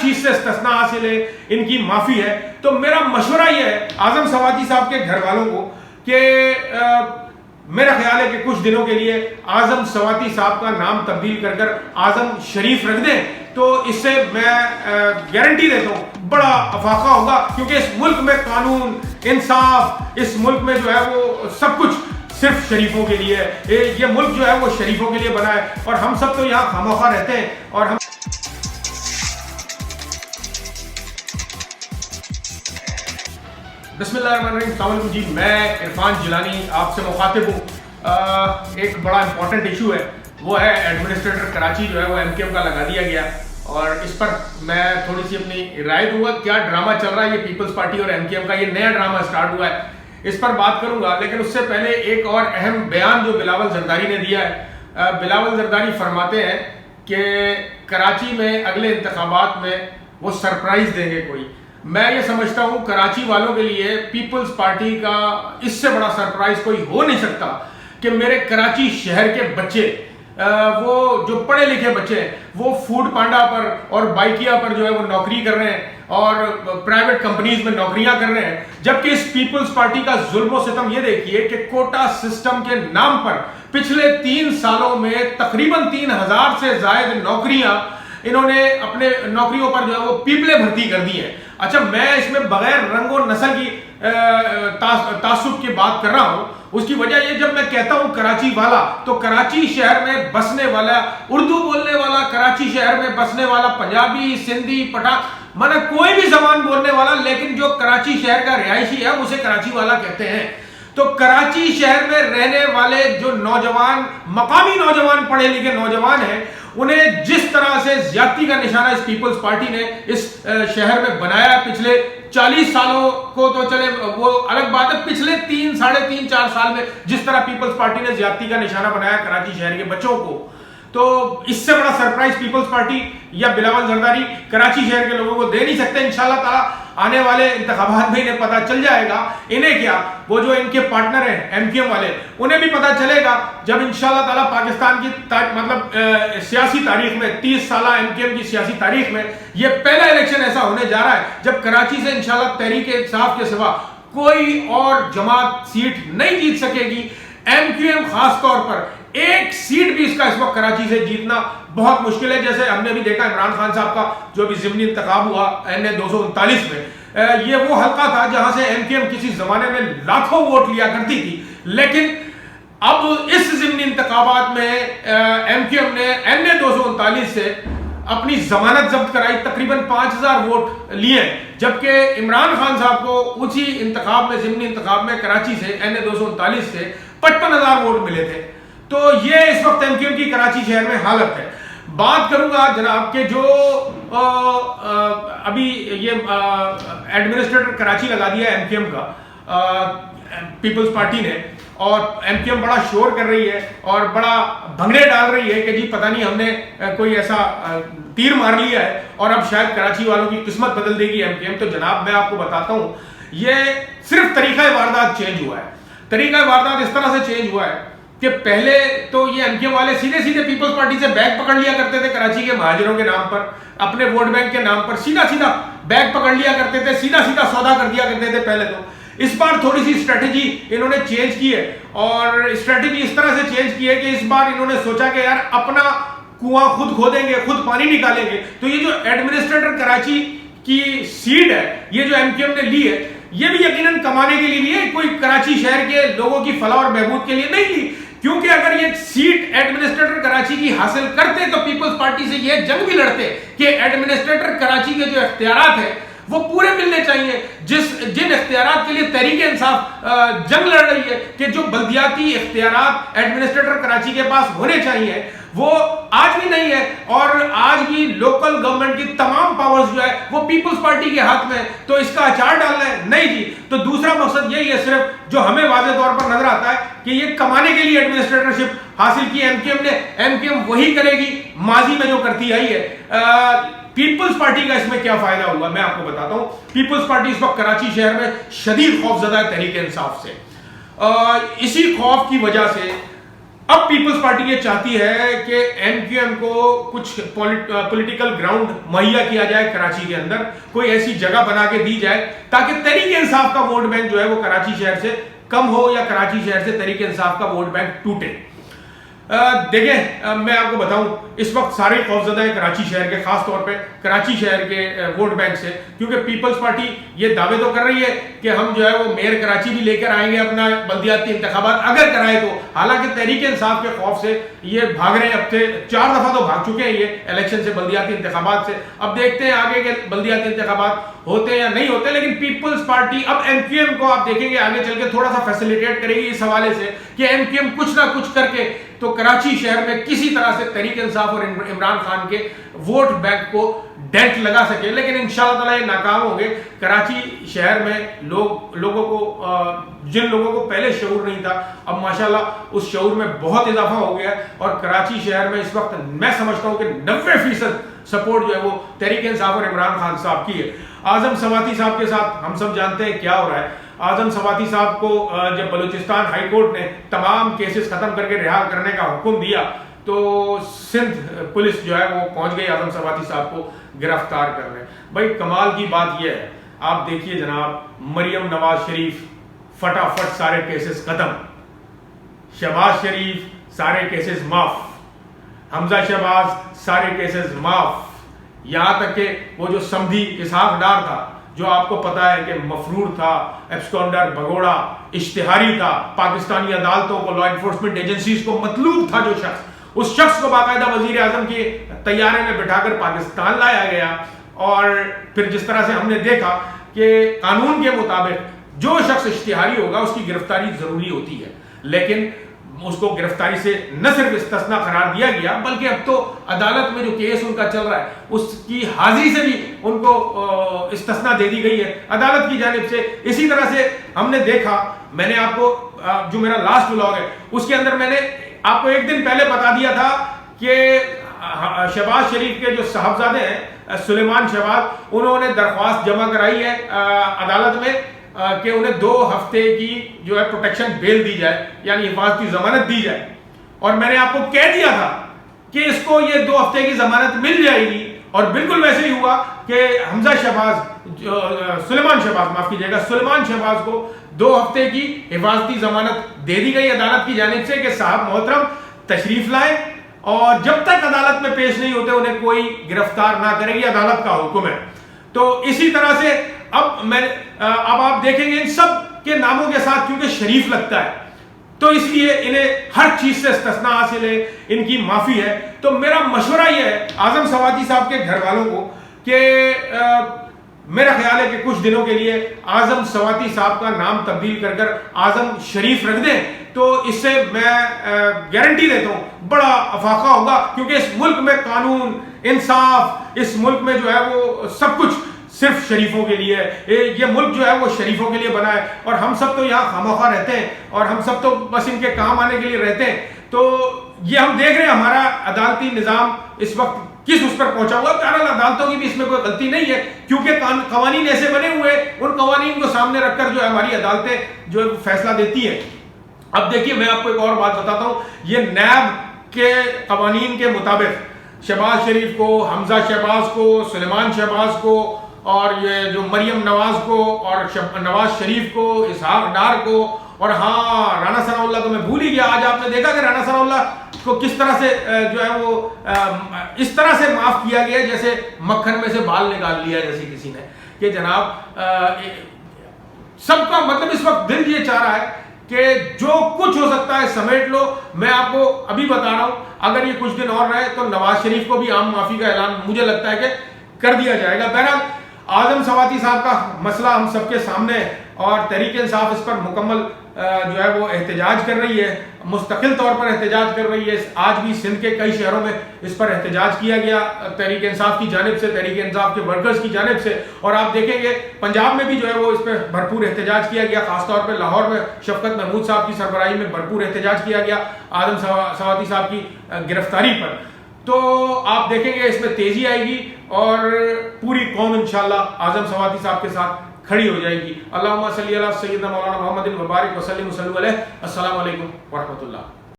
چیز سے استثنا حاصل ہے، ان کی معافی ہے. تو میرا مشورہ یہ ہے اعظم سواتی صاحب کے گھر والوں کو کہ میرا خیال ہے کہ کچھ دنوں کے لیے اعظم سواتی صاحب کا نام تبدیل کر کر اعظم شریف رکھ دیں. تو اس سے میں گارنٹی دیتا ہوں بڑا افاقہ ہوگا، کیونکہ اس ملک میں قانون انصاف، اس ملک میں جو ہے وہ سب کچھ صرف شریفوں کے لیے ہے. یہ ملک جو ہے وہ شریفوں کے لیے بنا ہے، اور ہم سب تو یہاں خامخواہ رہتے ہیں. اور ہم بسم اللہ الرحمن الرحیم. السلام علیکم جی، میں عرفان جیلانی آپ سے مخاطب ہوں. ایک بڑا امپورٹنٹ ایشو ہے، وہ ہے ایڈمنسٹریٹر کراچی جو ہے وہ ایم کیو ایم کا لگا دیا گیا، اور اس پر میں تھوڑی سی اپنی رائے دوں گا. کیا ڈرامہ چل رہا ہے یہ پیپلز پارٹی اور ایم کیو ایم کا، یہ نیا ڈرامہ اسٹارٹ ہوا ہے، اس پر بات کروں گا. لیکن اس سے پہلے ایک اور اہم بیان جو بلاول زرداری نے دیا ہے. بلاول زرداری فرماتے ہیں کہ کراچی میں اگلے انتخابات میں وہ سرپرائز دیں گے کوئی. میں یہ سمجھتا ہوں کراچی والوں کے لیے پیپلز پارٹی کا اس سے بڑا سرپرائز کوئی ہو نہیں سکتا کہ میرے کراچی شہر کے بچے، وہ جو پڑھے لکھے بچے ہیں، وہ فوڈ پانڈا پر اور بائکیا پر جو ہے وہ نوکری کر رہے ہیں اور پرائیویٹ کمپنیز میں نوکریاں کر رہے ہیں. جبکہ اس پیپلز پارٹی کا ظلم و ستم یہ دیکھیے کہ کوٹا سسٹم کے نام پر پچھلے 3 سالوں میں تقریباً 3000 سے زائد نوکریاں انہوں نے اپنے نوکریوں پر جو ہے وہ پیپلیں بھرتی کر دی ہیں. اچھا، میں اس میں بغیر رنگ و نسل کی تعصب کی بات کر رہا ہوں. اس کی وجہ یہ، جب میں کہتا ہوں کراچی والا تو کراچی شہر میں بسنے والا، اردو بولنے والا، کراچی شہر میں بسنے والا، پنجابی، سندھی، پٹھان، مانا کوئی بھی زبان بولنے والا، لیکن جو کراچی شہر کا رہائشی ہے اسے کراچی والا کہتے ہیں. تو کراچی شہر میں رہنے والے جو نوجوان، مقامی نوجوان، پڑھے لکھے نوجوان ہیں، انہیں جس طرح سے زیادتی کا نشانہ اس پیپلز پارٹی نے اس شہر میں بنایا پچھلے 40 سالوں کو تو چلے وہ الگ بات ہے، پچھلے 3 ساڑھے 3 4 سال میں جس طرح پیپلز پارٹی نے زیادتی کا نشانہ بنایا کراچی شہر کے بچوں کو، تو اس سے بڑا سرپرائز پیپلز پارٹی یا بلاول زرداری کراچی شہر کے لوگوں کو دے نہیں سکتے. انشاءاللہ تعالی آنے والے انتخابات میں انہیں پتہ چل جائے گا. انہیں کیا، وہ جو ان کے پارٹنر ہیں ایم کیو ایم والے، انہیں بھی پتہ چلے گا جب انشاءاللہ تعالی پاکستان کی سیاسی تاریخ میں، 30 سالہ ایم کیو ایم کی سیاسی تاریخ میں یہ پہلا الیکشن ایسا ہونے جا رہا ہے جب کراچی سے انشاءاللہ تحریک انصاف کے سوا کوئی اور جماعت سیٹ نہیں جیت سکے گی. ایم کیو ایم خاص طور پر ایک سیٹ بھی اس کا اس وقت کراچی سے جیتنا بہت مشکل ہے. جیسے ہم نے بھی دیکھا عمران خان صاحب کا جو بھی ضمنی انتخاب ہوا NA 239 میں، یہ وہ حلقہ تھا جہاں سے ایم کیو ایم کسی زمانے میں لاکھوں ووٹ لیا کرتی تھی. لیکن اب اس ضمنی انتخابات میں ایم کیو ایم نے NA 239 سے اپنی ضمانت ضبط کرائی، تقریباً 5000 ووٹ لیے، جبکہ عمران خان صاحب کو اسی انتخاب میں، ضمنی انتخاب میں، کراچی سے NA 239 سے 55000 ووٹ ملے تھے. تو یہ اس وقت ایم کیو ایم کی کراچی شہر میں حالت ہے. بات کروں گا جناب کہ جو ابھی یہ ایڈمنسٹریٹر کراچی لگا دیا ہے ایم کیو ایم کا پیپلز پارٹی نے، اور ایم کیو ایم بڑا شور کر رہی ہے اور بڑا بھنگڑے ڈال رہی ہے کہ جی پتہ نہیں ہم نے کوئی ایسا تیر مار لیا ہے اور اب شاید کراچی والوں کی قسمت بدل دے گی ایم کیو ایم. تو جناب میں آپ کو بتاتا ہوں، یہ صرف طریقہ واردات چینج ہوا ہے. طریقہ واردات اس طرح سے چینج ہوا ہے کہ پہلے تو یہ ایم کیو ایم والے سیدھے سیدھے پیپلز پارٹی سے بیگ پکڑ لیا کرتے تھے کراچی کے مہاجروں کے نام پر، اپنے ووٹ بینک کے نام پر سیدھا سیدھا بیگ پکڑ لیا کرتے تھے، سیدھا سیدھا سودا کر دیا کرتے تھے پہلے. تو اس بار تھوڑی سی اسٹریٹجی انہوں نے چینج کی ہے، اور اسٹریٹجی اس طرح سے چینج کی ہے کہ اس بار انہوں نے سوچا کہ یار اپنا کنواں خود کھودیں گے، خود پانی نکالیں گے. تو یہ جو ایڈمنسٹریٹر کراچی کی سیٹ ہے، یہ جو ایم کیو ایم نے لی ہے، یہ بھی یقیناً کمانے کے لیے نہیں ہے، کوئی کراچی شہر کے لوگوں کی فلاح اور بہبود کے لیے نہیں لی. کیونکہ اگر یہ سیٹ ایڈمنسٹریٹر کراچی کی حاصل کرتے تو پیپلز پارٹی سے یہ جنگ بھی لڑتے کہ ایڈمنسٹریٹر کراچی کے جو اختیارات ہیں وہ پورے ملنے چاہیے. جن اختیارات کے لیے تحریک انصاف جنگ لڑ رہی ہے کہ جو بلدیاتی اختیارات ایڈمنسٹریٹر کراچی کے پاس ہونے چاہیے وہ آج بھی نہیں ہے، اور آج بھی لوکل گورنمنٹ کی تمام پاورز جو ہے وہ پیپلز پارٹی کے ہاتھ میں. تو اس کا اچار ڈالنا ہے نہیں جی. تو دوسرا مقصد یہی ہے صرف جو ہمیں واضح طور پر نظر آتا ہے کہ یہ کمانے کے لیے ایڈمنسٹریٹرشپ حاصل کی ایم کیو ایم نے. ایم کیو ایم وہی کرے گی ماضی میں جو کرتی آئی ہے. پیپلز پارٹی کا اس میں کیا فائدہ ہوا میں آپ کو بتاتا ہوں. پیپلز پارٹی اس وقت کراچی شہر میں شدید خوف زدہ ہے تحریک انصاف سے. اسی خوف کی وجہ سے اب پیپلز پارٹی یہ چاہتی ہے کہ ایم کیو ایم کو کچھ پولیٹیکل گراؤنڈ مہیا کیا جائے کراچی کے اندر، کوئی ایسی جگہ بنا کے دی جائے تاکہ تحریک انصاف کا ووٹ بینک جو ہے وہ کراچی شہر سے کم ہو یا کراچی شہر سے تحریک انصاف کا ووٹ بینک ٹوٹے۔ دیکھیں میں آپ کو بتاؤں، اس وقت سارے خوفزدہ ہیں کراچی شہر کے، خاص طور پہ کراچی شہر کے ووٹ بینک سے، کیونکہ پیپلز پارٹی یہ دعوے تو کر رہی ہے کہ ہم جو ہے وہ میئر کراچی بھی لے کر آئیں گے اپنا بلدیاتی انتخابات اگر کرائے تو، حالانکہ تحریک انصاف کے خوف سے یہ بھاگ رہے ہیں، اب سے 4 دفعہ تو بھاگ چکے ہیں یہ الیکشن سے، بلدیاتی انتخابات سے۔ اب دیکھتے ہیں آگے کے بلدیاتی انتخابات ہوتے ہیں یا نہیں ہوتے، لیکن پیپلز پارٹی اب ایم کیو ایم کو آپ دیکھیں گے آگے چل کے تھوڑا سا فیسیلیٹیٹ کرے گی اس حوالے سے کہ ایم کیو ایم کچھ نہ کچھ کر کے تو کراچی شہر میں کسی طرح سے تحریک انصاف اور عمران خان کے ووٹ بینک کو ڈینٹ لگا سکے، لیکن انشاءاللہ تعالی یہ ناکام ہوں گے۔ کراچی شہر میں لوگوں کو جن لوگوں کو پہلے شعور نہیں تھا، اب ماشاءاللہ اس شعور میں بہت اضافہ ہو گیا، اور کراچی شہر میں اس وقت میں سمجھتا ہوں کہ 90% سپورٹ جو ہے وہ تحریک انصاف اور عمران خان صاحب کی ہے۔ اعظم سواتی صاحب کے ساتھ ہم سب جانتے ہیں کیا ہو رہا ہے۔ اعظم سواتی صاحب کو جب بلوچستان ہائی کورٹ نے تمام کیسز ختم کر کے رہا کرنے کا حکم دیا تو سندھ پولیس جو ہے وہ پہنچ گئی اعظم سواتی صاحب کو گرفتار کرنے۔ بھائی کمال کی بات یہ ہے، آپ دیکھیے جناب، مریم نواز شریف فٹافٹ سارے کیسز ختم، شہباز شریف سارے کیسز معاف، حمزہ شہباز سارے کیسز معاف، یہاں تک کہ وہ جو سمدھی اسحاق ڈار تھا، جو آپ کو پتا ہے کہ مفرور تھا، ایبسکونڈر، بھگوڑا، اشتہاری تھا، پاکستانی عدالتوں کو، لا انفورسمنٹ ایجنسیز کو مطلوب تھا جو شخص، اس شخص کو باقاعدہ وزیر اعظم کے طیارے میں بٹھا کر پاکستان لایا گیا، اور پھر جس طرح سے ہم نے دیکھا کہ قانون کے مطابق جو شخص اشتہاری ہوگا اس کی گرفتاری ضروری ہوتی ہے، لیکن اس کو گرفتاری سے نہ صرف استثناء قرار دیا گیا بلکہ اب تو عدالت میں جو کیس ان کا چل رہا ہے اس کی حاضری سے بھی ان کو استثناء دے دی گئی ہے عدالت کی جانب سے۔ اسی طرح سے ہم نے دیکھا، میں نے آپ کو جو میرا لاسٹ ولاگ ہے اس کے اندر میں نے آپ کو ایک دن پہلے بتا دیا تھا کہ شہباز شریف کے جو صاحبزادے ہیں سلیمان شہباز، انہوں نے درخواست جمع کرائی ہے عدالت میں کہ انہیں 2 ہفتے کی جو ہے پروٹیکشن بیل دی جائے، یعنی حفاظتی ضمانت دی جائے، اور میں نے آپ کو کہہ دیا تھا کہ اس کو یہ 2 ہفتے کی ضمانت مل جائے گی، اور بالکل ویسے ہی ہوا کہ حمزہ شہباز، سلیمان شہباز معاف کیجیے گا، سلیمان شہباز کو 2 ہفتے کی حفاظتی ضمانت دے دی گئی عدالت کی جانب سے کہ صاحب محترم تشریف لائیں، اور جب تک عدالت میں پیش نہیں ہوتے انہیں کوئی گرفتار نہ کرے گی، عدالت کا حکم ہے۔ تو اسی طرح سے اب آپ دیکھیں گے ان سب کے ناموں کے ساتھ کیونکہ شریف لگتا ہے تو اس لیے انہیں ہر چیز سے استثناء حاصل ہے، ان کی معافی ہے۔ تو میرا مشورہ یہ ہے اعظم سواتی صاحب کے گھر والوں کو کہ میرا خیال ہے کہ کچھ دنوں کے لیے اعظم سواتی صاحب کا نام تبدیل کر اعظم شریف رکھ دیں، تو اس سے میں گارنٹی دیتا ہوں بڑا افاقہ ہوگا، کیونکہ اس ملک میں قانون، انصاف، اس ملک میں جو ہے وہ سب کچھ صرف شریفوں کے لیے ہے، یہ ملک جو ہے وہ شریفوں کے لیے بنا ہے، اور ہم سب تو یہاں خامخواہ رہتے ہیں اور ہم سب تو بس ان کے کام آنے کے لیے رہتے ہیں۔ تو یہ ہم دیکھ رہے ہیں ہمارا عدالتی نظام اس وقت کس اس پر پہنچا ہوا ہے۔ بہرحال عدالتوں کی بھی اس میں کوئی غلطی نہیں ہے، کیونکہ قوانین ایسے بنے ہوئے، ان قوانین کو سامنے رکھ کر جو ہے ہماری عدالتیں جو ہے فیصلہ دیتی ہیں۔ اب دیکھیے میں آپ کو ایک اور بات بتاتا ہوں، یہ نیب کے قوانین کے مطابق شہباز شریف کو، حمزہ شہباز کو، سلیمان شہباز کو، اور یہ جو مریم نواز کو، اور نواز شریف کو، اسحاق ڈار کو، اور ہاں رانا ثناء اللہ تو میں بھول ہی گیا۔ آج آپ نے دیکھا کہ رانا ثناء اللہ کو کس طرح سے جو ہے وہ اس طرح سے معاف کیا گیا جیسے مکھن میں سے بال نکال لیا جیسے کسی نے، کہ جناب سب کا مطلب اس وقت دل یہ چاہ رہا ہے کہ جو کچھ ہو سکتا ہے سمیٹ لو۔ میں آپ کو ابھی بتا رہا ہوں اگر یہ کچھ دن اور رہے تو نواز شریف کو بھی عام معافی کا اعلان مجھے لگتا ہے کہ کر دیا جائے گا۔ بہرحال اعظم سواتی صاحب کا مسئلہ ہم سب کے سامنے ہے، اور تحریک انصاف اس پر مکمل جو ہے وہ احتجاج کر رہی ہے، مستقل طور پر احتجاج کر رہی ہے۔ آج بھی سندھ کے کئی شہروں میں اس پر احتجاج کیا گیا تحریک انصاف کی جانب سے، تحریک انصاف کے ورکرز کی جانب سے، اور آپ دیکھیں گے پنجاب میں بھی جو ہے وہ اس پہ بھرپور احتجاج کیا گیا، خاص طور پہ لاہور میں شفقت محمود صاحب کی سربراہی میں بھرپور احتجاج کیا گیا اعظم سواتی صاحب کی گرفتاری پر۔ تو آپ دیکھیں گے اس میں تیزی آئے گی، اور پوری قوم انشاءاللہ اعظم سواتی صاحب کے ساتھ کھڑی ہو جائے گی۔ اللہم صلی علی سیدنا مولانا محمد وبارک وسلم علیہ۔ السلام علیکم ورحمۃ اللہ۔